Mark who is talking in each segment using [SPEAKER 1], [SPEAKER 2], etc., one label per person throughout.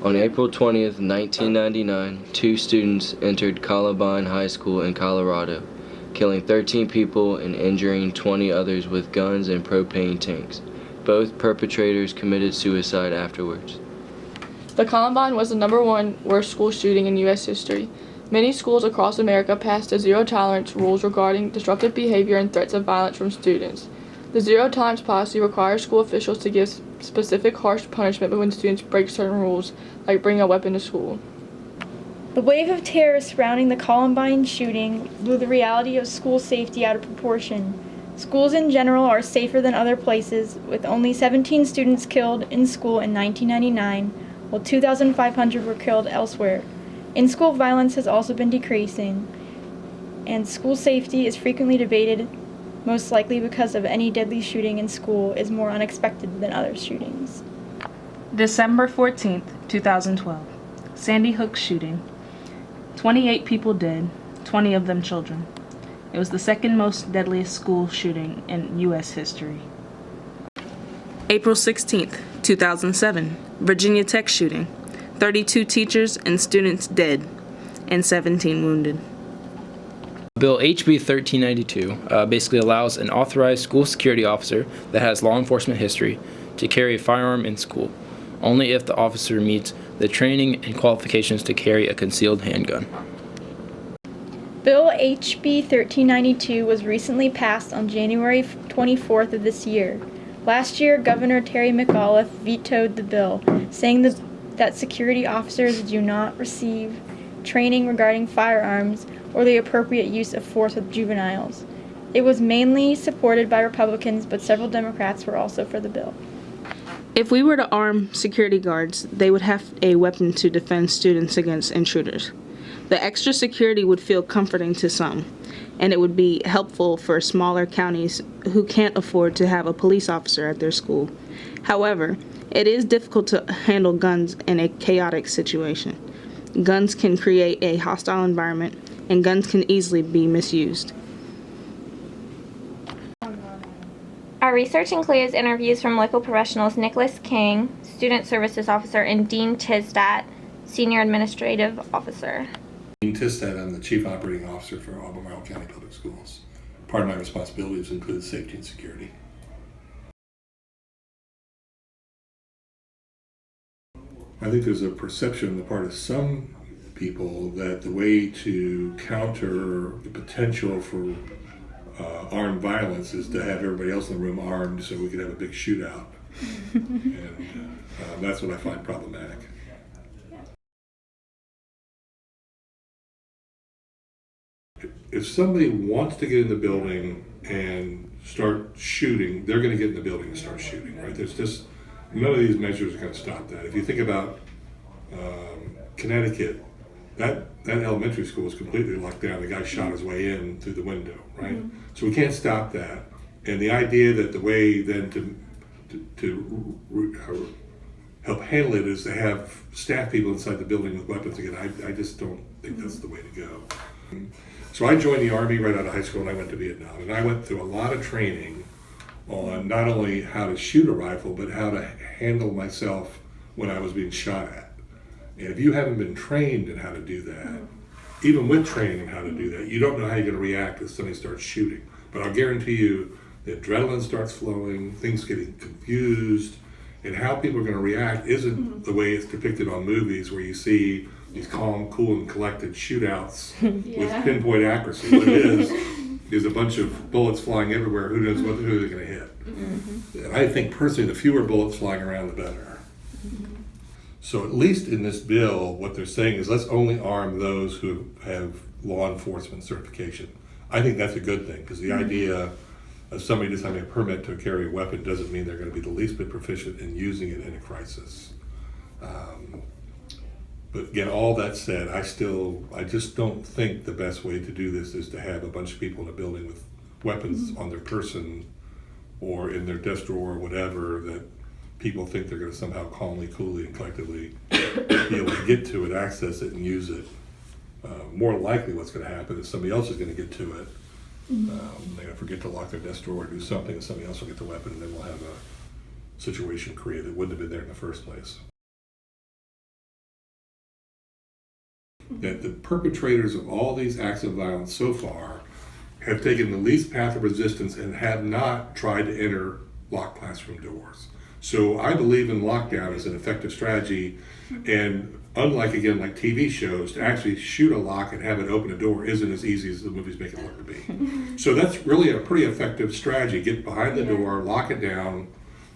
[SPEAKER 1] On April 20th, 1999, two students entered Columbine High School in Colorado, killing 13 people and injuring 20 others with guns and propane tanks. Both perpetrators committed suicide afterwards.
[SPEAKER 2] The Columbine was the #1 worst school shooting in U.S. history. Many schools across America passed the zero-tolerance rules regarding disruptive behavior and threats of violence from students. The zero-tolerance policy requires school officials to give specific harsh punishment when students break certain rules, like bringing a weapon to school.
[SPEAKER 3] The wave of terror surrounding the Columbine shooting blew the reality of school safety out of proportion. Schools in general are safer than other places, with only 17 students killed in school in 1999, while 2,500 were killed elsewhere. In-school violence has also been decreasing, and school safety is frequently debated, most likely because of any deadly shooting in school is more unexpected than other shootings.
[SPEAKER 4] December 14th, 2012. Sandy Hook shooting. 28 people dead, 20 of them children. It was the second most deadliest school shooting in U.S. history. April 16th, 2007. Virginia Tech shooting. 32 teachers and students dead, and 17 wounded.
[SPEAKER 5] Bill HB 1392 basically allows an authorized school security officer that has law enforcement history to carry a firearm in school, only if the officer meets the training and qualifications to carry a concealed handgun.
[SPEAKER 3] Bill HB 1392 was recently passed on January 24th of this year. Last year, Governor Terry McAuliffe vetoed the bill, saying that security officers do not receive training regarding firearms or the appropriate use of force with juveniles. It was mainly supported by Republicans, but several Democrats were also for the bill.
[SPEAKER 4] If we were to arm security guards, they would have a weapon to defend students against intruders. The extra security would feel comforting to some, and it would be helpful for smaller counties who can't afford to have a police officer at their school. However, it is difficult to handle guns in a chaotic situation. Guns can create a hostile environment, and guns can easily be misused.
[SPEAKER 6] Our research includes interviews from local professionals Nicholas King, Student Services Officer, and Dean Tisdat, Senior Administrative Officer.
[SPEAKER 7] Dean Tisdat, I'm the Chief Operating Officer for Albemarle County Public Schools. Part of my responsibilities include safety and security. I think there's a perception on the part of some people that the way to counter the potential for armed violence is to have everybody else in the room armed so we could have a big shootout. And that's what I find problematic. If somebody wants to get in the building and start shooting, they're going to get in the building and start shooting, right? There's just none of these measures are going to stop that. If you think about Connecticut, that elementary school was completely locked down. The guy shot his way in through the window, right? Mm-hmm. So we can't stop that. And the idea that the way then to help handle it is to have staff people inside the building with weapons again. I just don't think that's the way to go. So I joined the Army right out of high school and I went to Vietnam. And I went through a lot of training on not only how to shoot a rifle, but how to handle myself when I was being shot at. And if you haven't been trained in how to do that, even with training in how to do that, you don't know how you're going to react if somebody starts shooting. But I'll guarantee you, the adrenaline starts flowing, things getting confused, and how people are going to react isn't the way it's depicted on movies where you see these calm, cool, and collected shootouts with pinpoint accuracy. What it is a bunch of bullets flying everywhere. Who knows who they're going to hit? Mm-hmm. And I think personally, the fewer bullets flying around, the better. Mm-hmm. So at least in this bill, what they're saying is let's only arm those who have law enforcement certification. I think that's a good thing because the idea of somebody just having a permit to carry a weapon doesn't mean they're going to be the least bit proficient in using it in a crisis. But again, all that said, I just don't think the best way to do this is to have a bunch of people in a building with weapons on their person or in their desk drawer or whatever that people think they're going to somehow calmly, coolly, and collectively be able to get to it, access it, and use it. More likely what's going to happen is somebody else is going to get to it. They're going to forget to lock their desk drawer or do something, and somebody else will get the weapon, and then we'll have a situation created that wouldn't have been there in the first place. that the perpetrators of all these acts of violence so far have taken the least path of resistance and have not tried to enter locked classroom doors. So I believe in lockdown as an effective strategy, and unlike, again, like TV shows, to actually shoot a lock and have it open a door isn't as easy as the movies make it look to be. So that's really a pretty effective strategy. Get behind the door, lock it down,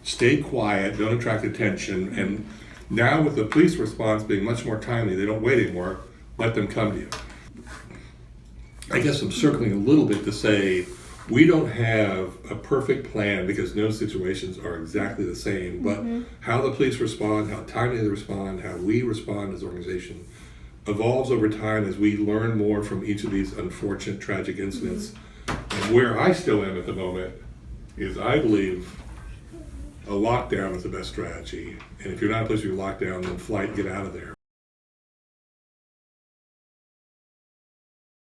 [SPEAKER 7] stay quiet, don't attract attention, and now with the police response being much more timely, they don't wait anymore, let them come to you. I guess I'm circling a little bit to say we don't have a perfect plan because no situations are exactly the same, but how the police respond, how timely they respond, how we respond as an organization evolves over time as we learn more from each of these unfortunate, tragic incidents. And where I still am at the moment is I believe a lockdown is the best strategy. And if you're not in a place where you're locked down, then flight, get out of there.